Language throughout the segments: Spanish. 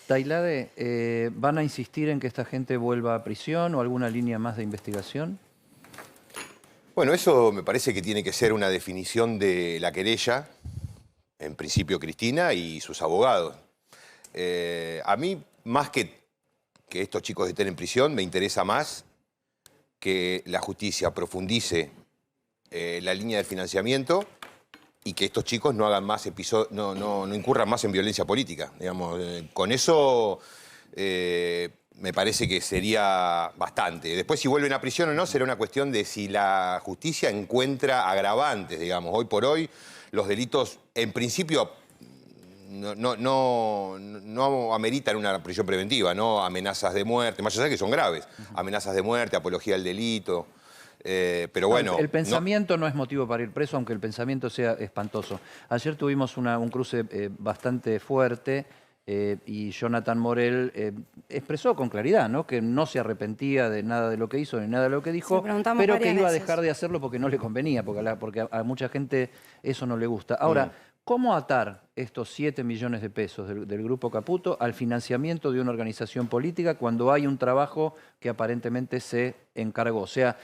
Tailade, ¿van a insistir en que esta gente vuelva a prisión o alguna línea más de investigación? Bueno, eso me parece que tiene que ser una definición de la querella, en principio Cristina y sus abogados. A mí, más que estos chicos estén en prisión, me interesa más que la justicia profundice la línea de financiamiento y que estos chicos no hagan más episodios, no incurran más en violencia política. Digamos, con eso me parece que sería bastante. Después, si vuelven a prisión o no, será una cuestión de si la justicia encuentra agravantes, digamos. Hoy por hoy, los delitos, en principio, no ameritan una prisión preventiva, ¿no? Amenazas de muerte, más allá de que son graves. Amenazas de muerte, apología al delito. Pero bueno... El pensamiento no es motivo para ir preso, aunque el pensamiento sea espantoso. Ayer tuvimos un cruce bastante fuerte y Jonathan Morel expresó con claridad, ¿no?, que no se arrepentía de nada de lo que hizo ni nada de lo que dijo, pero que iba a dejar de hacerlo porque no le convenía, porque a mucha gente eso no le gusta. Ahora, ¿cómo atar estos 7 millones de pesos del Grupo Caputo al financiamiento de una organización política cuando hay un trabajo que aparentemente se encargó? O sea,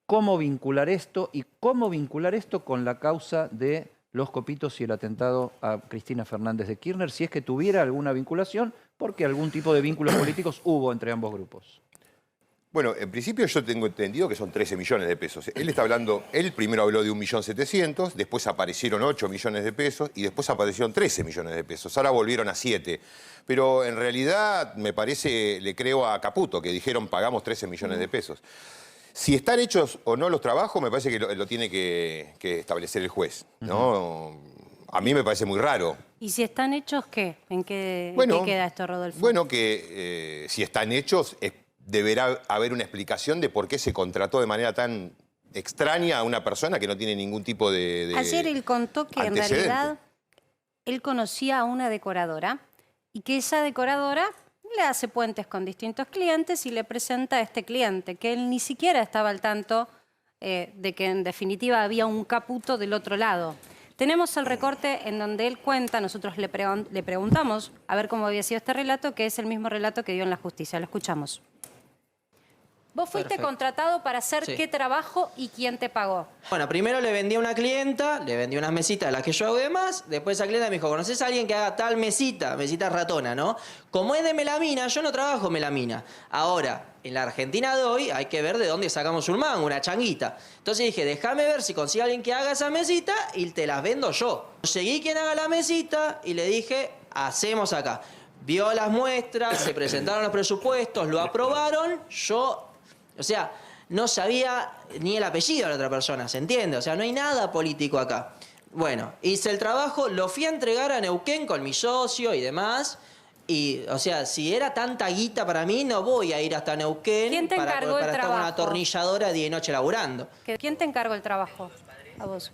¿cómo vincular esto y cómo vincular esto con la causa de los copitos y el atentado a Cristina Fernández de Kirchner, si es que tuviera alguna vinculación, porque algún tipo de vínculos políticos hubo entre ambos grupos? Bueno, en principio yo tengo entendido que son 13 millones de pesos. Él está hablando, él primero habló de 1.700.000, después aparecieron 8 millones de pesos y después aparecieron 13 millones de pesos. Ahora volvieron a 7. Pero en realidad me parece, le creo a Caputo, que dijeron pagamos 13 millones de pesos. Si están hechos o no los trabajos, me parece que lo tiene que establecer el juez, ¿no? A mí me parece muy raro. ¿Y si están hechos qué? ¿En qué queda esto, Rodolfo? Bueno, que si están hechos, deberá haber una explicación de por qué se contrató de manera tan extraña a una persona que no tiene ningún tipo de Ayer él contó que en realidad él conocía a una decoradora y que esa decoradora le hace puentes con distintos clientes y le presenta a este cliente, que él ni siquiera estaba al tanto de que en definitiva había un Caputo del otro lado. Tenemos el recorte en donde él cuenta, nosotros le preguntamos a ver cómo había sido este relato, que es el mismo relato que dio en la justicia. Lo escuchamos. ¿Vos fuiste contratado para hacer qué trabajo y quién te pagó? Bueno, primero le vendí a una clienta, le vendí unas mesitas de las que yo hago y demás. Después esa clienta me dijo, ¿conoces a alguien que haga tal mesita? Mesita ratona, ¿no? Como es de melamina, yo no trabajo melamina. Ahora, en la Argentina de hoy hay que ver de dónde sacamos un mango, una changuita. Entonces dije, déjame ver si consigo a alguien que haga esa mesita y te las vendo yo. Seguí quien haga la mesita y le dije, hacemos acá. Vio las muestras, se presentaron los presupuestos, lo aprobaron, o sea, no sabía ni el apellido de la otra persona, ¿se entiende? O sea, no hay nada político acá. Bueno, hice el trabajo, lo fui a entregar a Neuquén con mi socio y demás. Y, o sea, si era tanta guita para mí, no voy a ir hasta Neuquén para estar con una atornilladora día y noche laburando. ¿Quién te encargó el trabajo? A vos.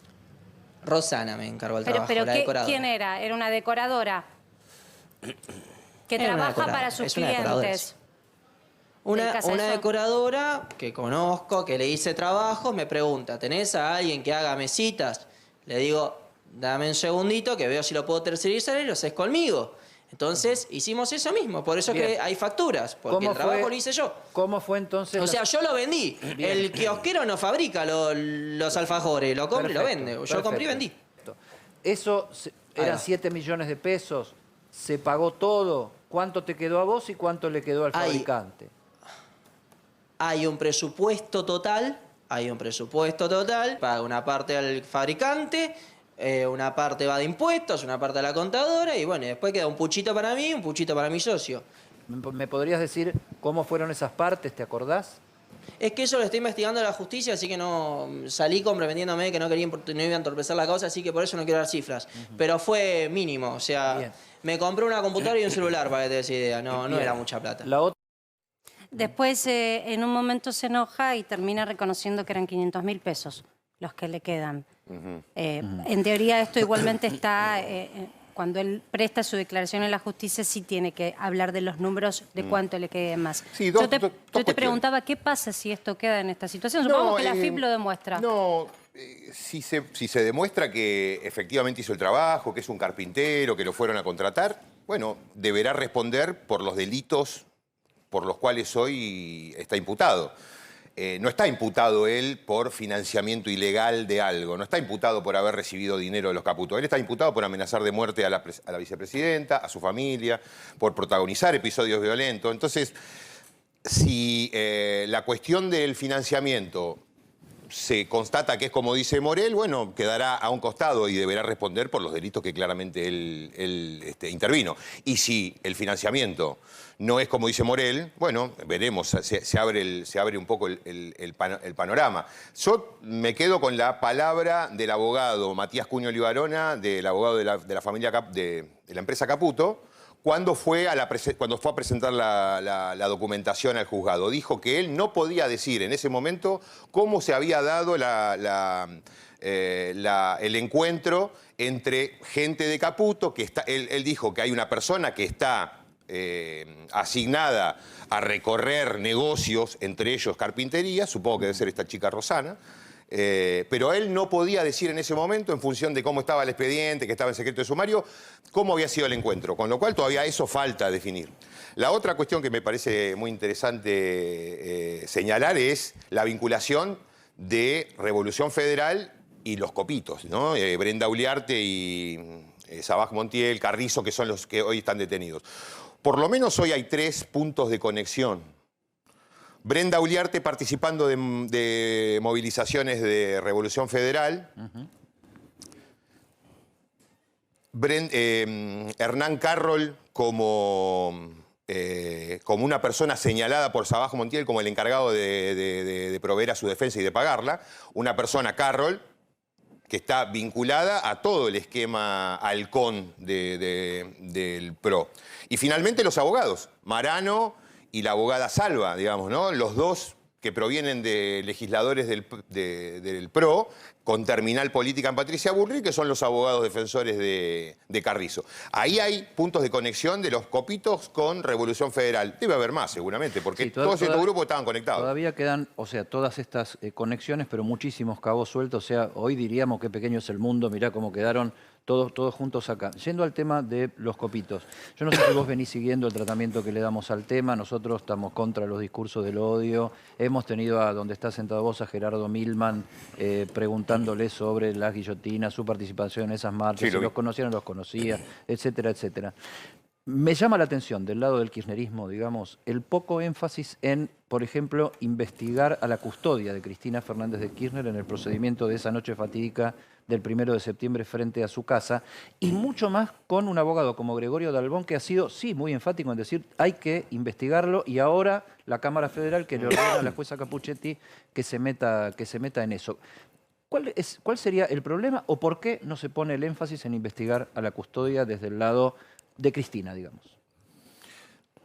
Rosana me encargó el trabajo, la decoradora. ¿Quién era? ¿Era una decoradora que trabaja para sus clientes? Una decoradora que conozco, que le hice trabajo, me pregunta, ¿tenés a alguien que haga mesitas? Le digo, dame un segundito que veo si lo puedo tercerizar y lo haces conmigo. Entonces hicimos eso mismo, por eso que hay facturas, porque el trabajo lo hice yo. ¿Cómo fue entonces? O sea, yo lo vendí. El kiosquero no fabrica los alfajores, lo compra y lo vende. Yo compré y vendí. Eso eran 7 millones de pesos, se pagó todo. ¿Cuánto te quedó a vos y cuánto le quedó al fabricante? Hay un presupuesto total, paga una parte al fabricante, una parte va de impuestos, una parte a la contadora y bueno, después queda un puchito para mí y un puchito para mi socio. ¿Me podrías decir cómo fueron esas partes? ¿Te acordás? Es que eso lo estoy investigando la justicia, así que no salí comprometiéndome que no iba a entorpecer la causa, así que por eso no quiero dar cifras. Pero fue mínimo, o sea, me compré una computadora y un celular para que te des idea, no era mucha plata. Después, en un momento se enoja y termina reconociendo que eran 500.000 pesos los que le quedan. En teoría, esto igualmente está... cuando él presta su declaración en la justicia, sí tiene que hablar de los números de cuánto le quede más. Sí, yo te preguntaba, ¿qué pasa si esto queda en esta situación? Supongo que la FIP lo demuestra. Si se demuestra que efectivamente hizo el trabajo, que es un carpintero, que lo fueron a contratar, bueno, deberá responder por los delitos por los cuales hoy está imputado. No está imputado él por financiamiento ilegal de algo, no está imputado por haber recibido dinero de los Caputo. Él está imputado por amenazar de muerte a la vicepresidenta, a su familia, por protagonizar episodios violentos. Entonces, si la cuestión del financiamiento se constata que es como dice Morel, bueno, quedará a un costado y deberá responder por los delitos que claramente él intervino. Y si el financiamiento no es como dice Morel, bueno, veremos, se abre un poco el panorama. Yo me quedo con la palabra del abogado Matías Cuño Libarona, del abogado de la familia de la empresa Caputo, cuando fue a presentar la documentación al juzgado. Dijo que él no podía decir en ese momento cómo se había dado el encuentro entre gente de Caputo, que él dijo que hay una persona que está asignada a recorrer negocios, entre ellos carpintería, supongo que debe ser esta chica Rosana, pero él no podía decir en ese momento, en función de cómo estaba el expediente, que estaba en secreto de sumario, cómo había sido el encuentro, con lo cual todavía eso falta definir. La otra cuestión que me parece muy interesante señalar es la vinculación de Revolución Federal y los copitos, ¿no? Brenda Uliarte y Sabaj Montiel, Carrizo, que son los que hoy están detenidos. Por lo menos hoy hay 3 puntos de conexión. Brenda Uliarte participando de movilizaciones de Revolución Federal. Hernán Carroll como una persona señalada por Sabaj Montiel como el encargado de proveer a su defensa y de pagarla. Una persona, Carroll, que está vinculada a todo el esquema halcón del PRO. Y finalmente los abogados, Marano y la abogada Salva, digamos, ¿no? Los dos que provienen de legisladores del PRO, con terminal política en Patricia Bullrich, que son los abogados defensores de Carrizo. Ahí hay puntos de conexión de los copitos con Revolución Federal. Debe haber más, seguramente, porque Sí, todos estos grupos estaban conectados. Todavía quedan, o sea, todas estas conexiones, pero muchísimos cabos sueltos. O sea, hoy diríamos qué pequeño es el mundo, mirá cómo quedaron todos juntos acá. Yendo al tema de los copitos. Yo no sé si vos venís siguiendo el tratamiento que le damos al tema. Nosotros estamos contra los discursos del odio. Hemos tenido a donde está sentado vos a Gerardo Milman preguntándole sobre las guillotinas, su participación en esas marchas, Sí, si los conocían o los conocía, etcétera, etcétera. Me llama la atención, del lado del kirchnerismo, digamos, el poco énfasis en, por ejemplo, investigar a la custodia de Cristina Fernández de Kirchner en el procedimiento de esa noche fatídica del 1 de septiembre frente a su casa, y mucho más con un abogado como Gregorio Dalbón, que ha sido, sí, muy enfático en decir hay que investigarlo, y ahora la Cámara Federal que le ordena a la jueza Capuchetti que se meta en eso. ¿Cuál sería el problema o por qué no se pone el énfasis en investigar a la custodia desde el lado de Cristina, digamos?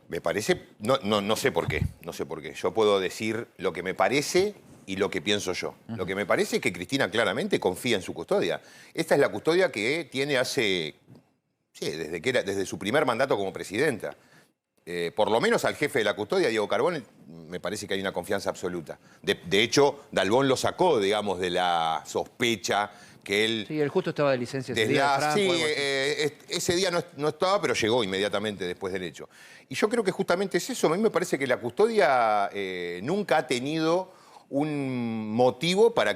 Me parece, no sé por qué, no sé por qué. Yo puedo decir lo que me parece y lo que pienso yo. Lo que me parece es que Cristina claramente confía en su custodia. Esta es la custodia que tiene desde su primer mandato como presidenta. Por lo menos al jefe de la custodia, Diego Carbone, me parece que hay una confianza absoluta. De hecho, Dalbón lo sacó, digamos, de la sospecha que él... Sí, él justo estaba de licencia ese día. Franco, sí, ese día no estaba, pero llegó inmediatamente después del hecho. Y yo creo que justamente es eso. A mí me parece que la custodia nunca ha tenido un motivo para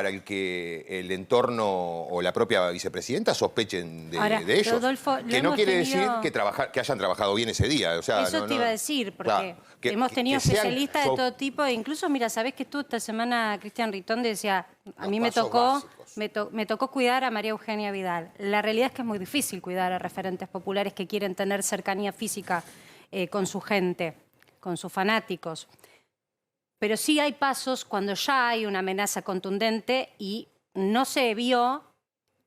el que el entorno o la propia vicepresidenta sospechen de ellos. Rodolfo, que no quiere decir que hayan trabajado bien ese día. O sea, eso te iba a decir, porque hemos tenido especialistas de todo tipo. E incluso, mira, ¿sabés que esta semana Cristian Ritonde decía, a mí me tocó cuidar a María Eugenia Vidal? La realidad es que es muy difícil cuidar a referentes populares que quieren tener cercanía física con su gente, con sus fanáticos. Pero sí hay pasos cuando ya hay una amenaza contundente y no se vio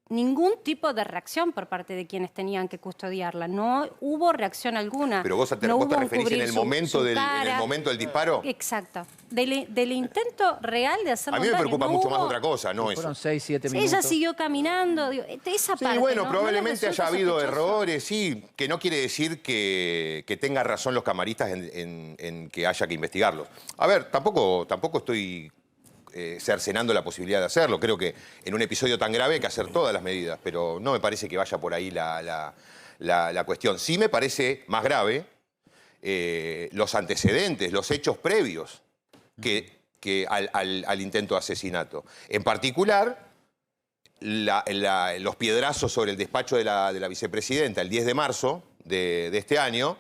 ningún tipo de reacción por parte de quienes tenían que custodiarla. No hubo reacción alguna. Pero vos te referís en el momento del disparo. Exacto. Del intento real de hacerlo. A mí me preocupa mucho más otra cosa, no eso. Fueron 6, 7 minutos. Ella siguió caminando. Esa parte, sí, bueno, ¿no? probablemente ¿No haya habido sospechoso? errores, sí, que no quiere decir que tenga razón los camaristas en que haya que investigarlos. A ver, tampoco estoy cercenando la posibilidad de hacerlo. Creo que en un episodio tan grave hay que hacer todas las medidas, pero no me parece que vaya por ahí la la cuestión. Sí me parece más grave los antecedentes, los hechos previos que al intento de asesinato. En particular, los piedrazos sobre el despacho de la vicepresidenta el 10 de marzo de este año,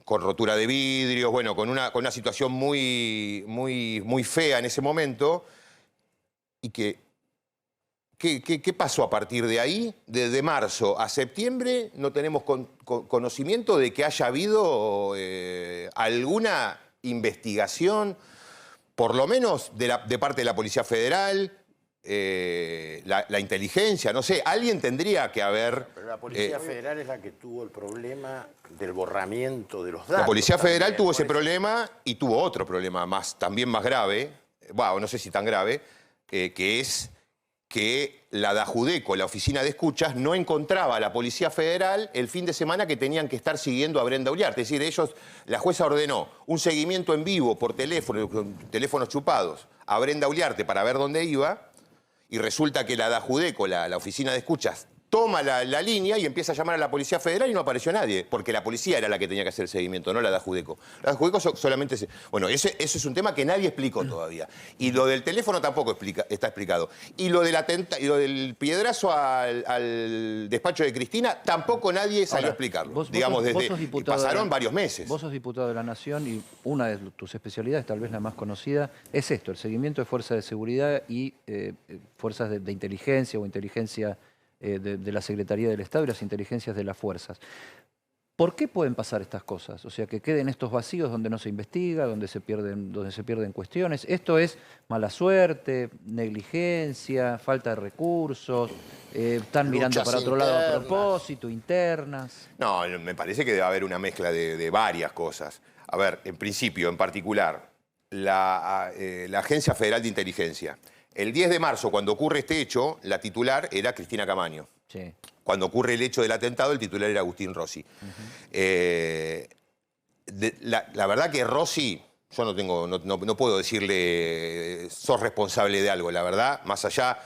con rotura de vidrios, bueno, con una situación muy fea en ese momento. ¿Y qué pasó a partir de ahí? Desde marzo a septiembre no tenemos conocimiento de que haya habido alguna investigación, por lo menos de parte de la Policía Federal, la inteligencia, no sé, alguien tendría que haber... Pero la Policía Federal es la que tuvo el problema del borramiento de los datos. La Policía Federal también, tuvo ese problema y tuvo otro problema también más grave, bueno, no sé si tan grave, que es que la DAJUDECO, la Oficina de Escuchas, no encontraba a la Policía Federal el fin de semana que tenían que estar siguiendo a Brenda Uliarte. Es decir, la jueza ordenó un seguimiento en vivo por teléfono, con teléfonos chupados, a Brenda Uliarte para ver dónde iba, y resulta que la DAJUDECO, la Oficina de Escuchas, toma la línea y empieza a llamar a la Policía Federal y no apareció nadie, porque la policía era la que tenía que hacer el seguimiento, no la DAJUDECO. La DAJUDECO solamente... Bueno, ese es un tema que nadie explicó todavía. Y lo del teléfono tampoco está explicado. Y lo del piedrazo al despacho de Cristina, tampoco nadie salió a explicarlo. Digamos, pasaron varios meses. Vos sos diputado de la Nación y una de tus especialidades, tal vez la más conocida, es esto, el seguimiento de fuerzas de seguridad y fuerzas de inteligencia o inteligencia... de la Secretaría del Estado y las inteligencias de las fuerzas. ¿Por qué pueden pasar estas cosas? O sea, que queden estos vacíos donde no se investiga, donde se pierden cuestiones. ¿Esto es mala suerte, negligencia, falta de recursos? ¿Están mirando para otro lado a propósito, internas? No, me parece que debe haber una mezcla de varias cosas. A ver, en principio, en particular, la Agencia Federal de Inteligencia. El 10 de marzo, cuando ocurre este hecho, la titular era Cristina Camaño. Sí. Cuando ocurre el hecho del atentado, el titular era Agustín Rossi. La verdad que Rossi, yo no puedo decirle, sos responsable de algo, la verdad, más allá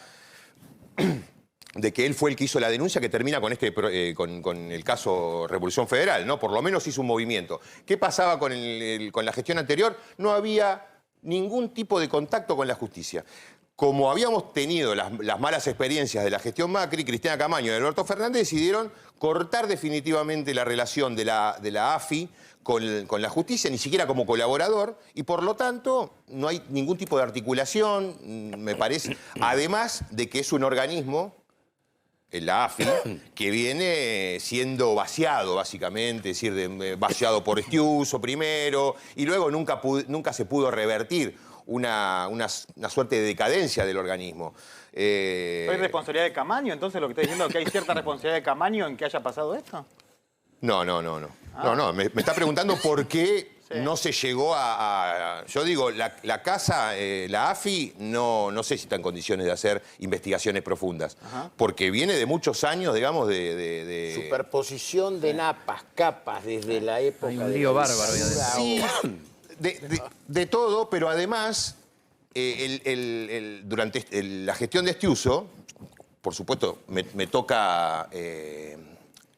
de que él fue el que hizo la denuncia que termina con el caso Revolución Federal, ¿no? Por lo menos hizo un movimiento. ¿Qué pasaba con la gestión anterior? No había ningún tipo de contacto con la justicia. Como habíamos tenido las malas experiencias de la gestión Macri, Cristina Camaño y Alberto Fernández decidieron cortar definitivamente la relación de la AFI con la justicia, ni siquiera como colaborador, y por lo tanto no hay ningún tipo de articulación, me parece, además de que es un organismo, la AFI, que viene siendo vaciado, básicamente, es decir, vaciado por Estiuso primero, y luego nunca se pudo revertir una suerte de decadencia del organismo. ¿Hay responsabilidad de Camaño? Entonces lo que está diciendo es que hay cierta responsabilidad de Camaño en que haya pasado esto. No. Me está preguntando por qué no se llegó a... Yo digo, la casa, la AFI, no sé si está en condiciones de hacer investigaciones profundas. Porque viene de muchos años, digamos, de... Superposición de napas, capas, desde la época... Hay un lío bárbaro. Sí, de todo, pero además, durante la gestión de Estiuso, por supuesto, me toca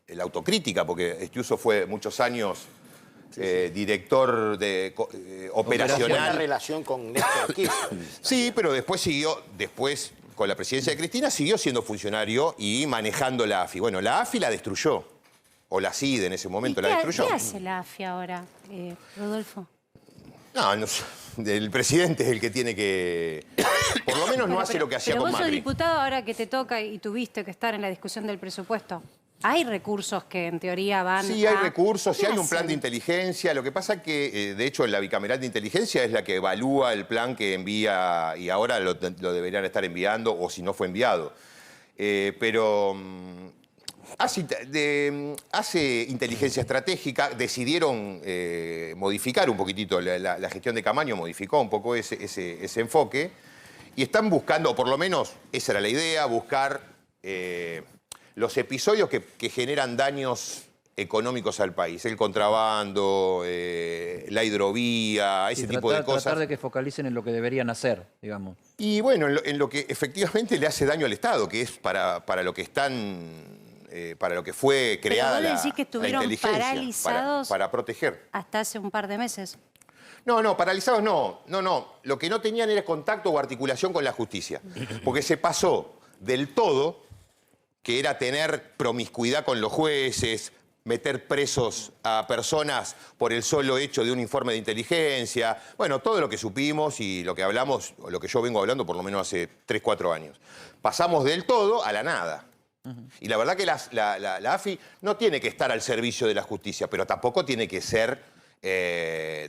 la autocrítica, porque Estiuso fue muchos años director operacional. Buena relación con Néstor Kirchner. Sí, pero después con la presidencia de Cristina, siguió siendo funcionario y manejando la AFI. Bueno, la AFI la destruyó, o la CIDE en ese momento la destruyó. ¿Qué hace la AFI ahora, Rodolfo? No, el presidente es el que tiene que... Por lo menos no hace lo que hacía con Macri. Pero vos sos diputado ahora que te toca y tuviste que estar en la discusión del presupuesto. Hay recursos que en teoría van Sí, hay recursos, sí hay un plan de inteligencia. Lo que pasa es que, de hecho, la bicameral de inteligencia es la que evalúa el plan que envía y ahora lo deberían estar enviando, o si no fue enviado. Pero... Hace inteligencia estratégica, decidieron modificar un poquitito, la gestión de Camaño modificó un poco ese enfoque y están buscando, o por lo menos esa era la idea, buscar los episodios que generan daños económicos al país, el contrabando, la hidrovía, ese tipo de cosas. Tratar de que focalicen en lo que deberían hacer, digamos. Y bueno, en lo que efectivamente le hace daño al Estado, que es para lo que están para lo que fue creada Pero vos decís que la estuvieron inteligencia, paralizados para proteger. hasta hace un par de meses. No, paralizados no. Lo que no tenían era contacto o articulación con la justicia. Porque se pasó del todo, que era tener promiscuidad con los jueces, meter presos a personas por el solo hecho de un informe de inteligencia. Bueno, todo lo que supimos y lo que hablamos, o lo que yo vengo hablando por lo menos hace 3, 4 años. Pasamos del todo a la nada. Y la verdad que la AFI no tiene que estar al servicio de la justicia, pero tampoco tiene que ser...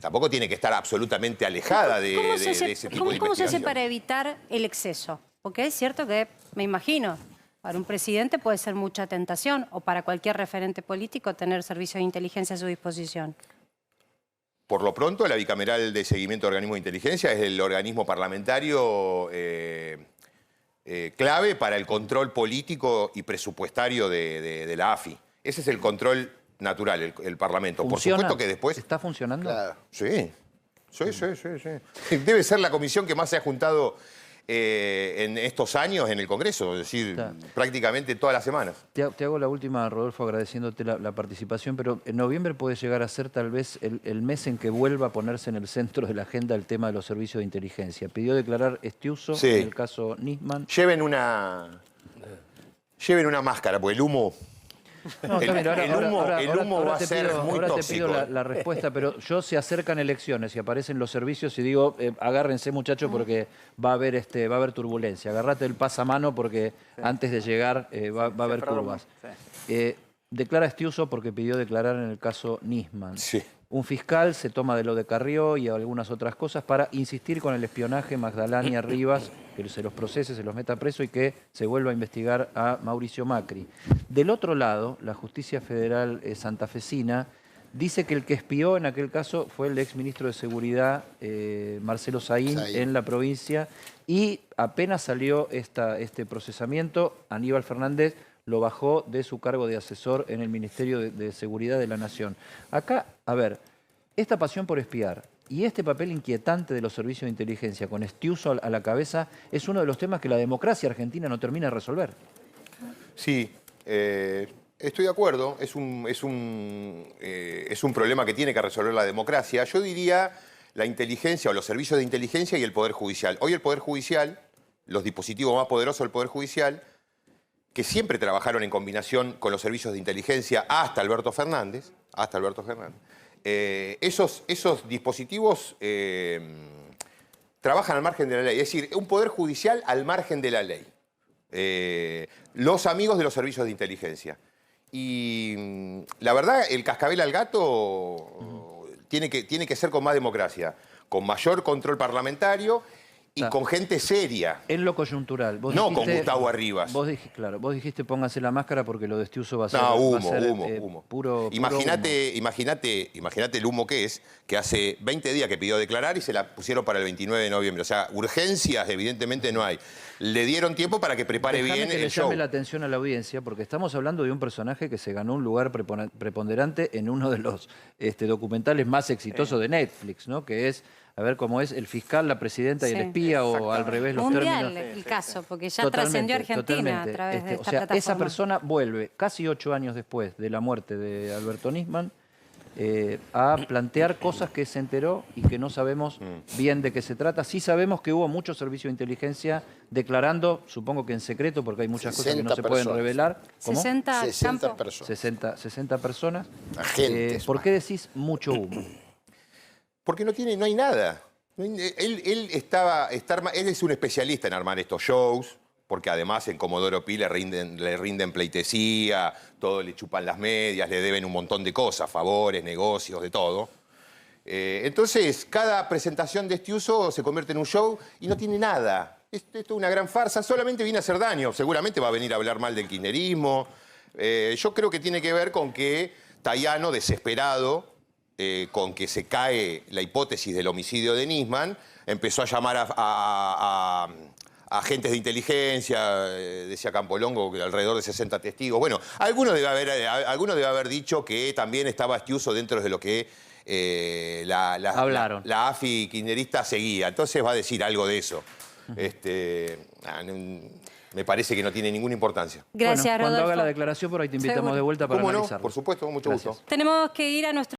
tampoco tiene que estar absolutamente alejada de ese tipo de ¿Cómo se hace investigación. para evitar el exceso? Porque es cierto que, me imagino, para un presidente puede ser mucha tentación, o para cualquier referente político, tener servicios de inteligencia a su disposición. Por lo pronto, la Bicameral de Seguimiento de Organismos de Inteligencia es el organismo parlamentario clave para el control político y presupuestario de la AFI. Ese es el control natural, el Parlamento. Por ¿Funciona? supuesto que después... ¿Está funcionando? Claro. Sí. Debe ser la comisión que más se ha juntado en estos años en el Congreso, es decir, Claro. prácticamente todas las semanas. Te hago la última, Rodolfo, agradeciéndote la participación, pero en noviembre puede llegar a ser tal vez el mes en que vuelva a ponerse en el centro de la agenda el tema de los servicios de inteligencia. Pidió declarar Estiuso Sí. en el caso Nisman. Lleven una máscara, porque el humo... No, El- está bien, el humo va a te ser pido, muy ahora te tóxico. pido la respuesta, pero yo se acercan elecciones y aparecen los servicios y digo, agárrense muchachos porque va a haber turbulencia. Agarrate el pasamano porque antes de llegar va a haber cerraron, curvas. sí. Declara Estiuso porque pidió declarar en el caso Nisman. Sí. Un fiscal se toma de lo de Carrió y algunas otras cosas para insistir con el espionaje Magdalena Rivas, que se los procese, se los meta preso y que se vuelva a investigar a Mauricio Macri. Del otro lado, la justicia federal santafesina dice que el que espió en aquel caso fue el exministro de Seguridad, Marcelo Saín, en la provincia, y apenas salió este procesamiento, Aníbal Fernández lo bajó de su cargo de asesor en el Ministerio de Seguridad de la Nación. Acá, a ver, esta pasión por espiar y este papel inquietante de los servicios de inteligencia con Estiuso a la cabeza es uno de los temas que la democracia argentina no termina de resolver. Sí, estoy de acuerdo. Es un problema que tiene que resolver la democracia. Yo diría la inteligencia o los servicios de inteligencia y el Poder Judicial. Hoy el Poder Judicial, los dispositivos más poderosos del Poder Judicial, que siempre trabajaron en combinación con los servicios de inteligencia hasta Alberto Fernández, esos dispositivos trabajan al margen de la ley. Es decir, un Poder Judicial al margen de la ley. Los amigos de los servicios de inteligencia. Y la verdad, el cascabel al gato tiene que ser con más democracia, con mayor control parlamentario y con gente seria. En lo coyuntural. Vos No dijiste, con Gustavo Arribas. Vos dijiste pónganse la máscara porque lo de Estiuso va a ser, No, va a ser, humo. puro Imagínate el humo que es, que hace 20 días que pidió declarar y se la pusieron para el 29 de noviembre. O sea, urgencias evidentemente no hay. Le dieron tiempo para que prepare Déjame bien que le el show. llame la atención a la audiencia, porque estamos hablando de un personaje que se ganó un lugar preponderante en uno de los documentales más exitosos de Netflix, ¿no? Que es, a ver cómo es, el fiscal, la presidenta y el Sí. espía, o al revés los Mundial términos. el caso, porque ya Totalmente, trascendió a Argentina totalmente. a través de O esta sea, plataforma. esa persona vuelve casi 8 años después de la muerte de Alberto Nisman a plantear cosas que se enteró y que no sabemos bien de qué se trata. Sí sabemos que hubo muchos servicios de inteligencia declarando, supongo que en secreto, porque hay muchas cosas que no 60 se pueden personas. revelar. ¿Cómo? 60 60 campos. personas. 60 personas. Agentes, ¿Por qué decís mucho humo? Porque no hay nada. Él es un especialista en armar estos shows, porque además en Comodoro Pi le rinden pleitesía, todo le chupan las medias, le deben un montón de cosas, favores, negocios, de todo. Entonces, cada presentación de Estiuso se convierte en un show y no tiene nada. Esto es una gran farsa, solamente viene a hacer daño. Seguramente va a venir a hablar mal del kirchnerismo. Yo creo que tiene que ver con que Tayano, desesperado, con que se cae la hipótesis del homicidio de Nisman, empezó a llamar a agentes de inteligencia, decía Campolongo, que alrededor de 60 testigos. Bueno, alguno debe haber dicho que también estaba Estiuso dentro de lo que Hablaron. la AFI kirchnerista seguía. Entonces va a decir algo de eso. me parece que no tiene ninguna importancia. Gracias, Bueno, cuando Rodolfo. haga la declaración por ahí te invitamos Seguro. de vuelta para ¿Cómo no? analizarlo. Por supuesto, con mucho Gracias. gusto. Tenemos que ir a nuestro